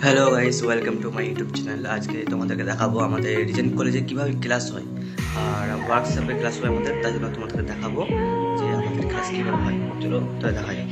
Hello guys, welcome to my YouTube channel. আজকে তোমাদেরকে দেখাবো আমাদের রিজেন্ট কলেজে কীভাবে ক্লাস হয় আর হোয়াটসঅ্যাপে ক্লাস হয় আমাদের। তাই জন্য তোমাদেরকে দেখাবো যে আমাদের ক্লাস কীভাবে হয়। চলো তাই দেখা যাক।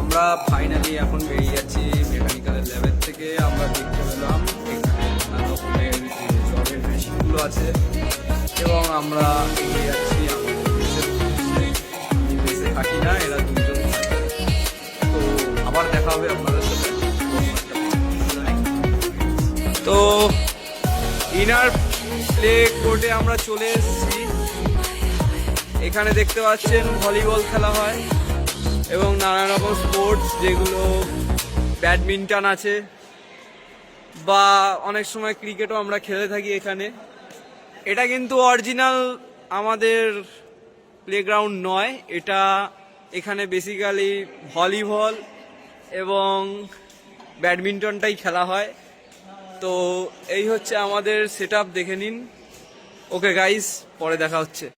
আমরা ফাইনালি এখন বেরিয়ে যাচ্ছি মেকানিক্যাল ল্যাবের থেকে। আমরা দেখতে পেলাম এখানে নানা রকমের যে জবের মেশিনগুলো আছে এবং আমরা এগিয়ে যাচ্ছি আমাদের দেশের উদ্দেশ্যে। আমি দেশে থাকি না, এরা দুজন থাকে। তো আবার দেখা হবে আপনাদের সাথে। তো ইনার প্লে কোর্টে আমরা চলে এসেছি। এখানে দেখতে পাচ্ছেন ভলিবল খেলা হয় এবং নানা রকম স্পোর্টস, যেগুলো ব্যাডমিন্টন আছে বা অনেক সময় ক্রিকেটও আমরা খেলে থাকি এখানে। এটা কিন্তু অরিজিনাল আমাদের প্লেগ্রাউন্ড নয়, এটা এখানে বেসিক্যালি ভলিবল এবং ব্যাডমিন্টনটাই খেলা হয়। তো এই হচ্ছে আমাদের সেটআপ, দেখে নিন। ওকে গাইস, পরে দেখা হচ্ছে।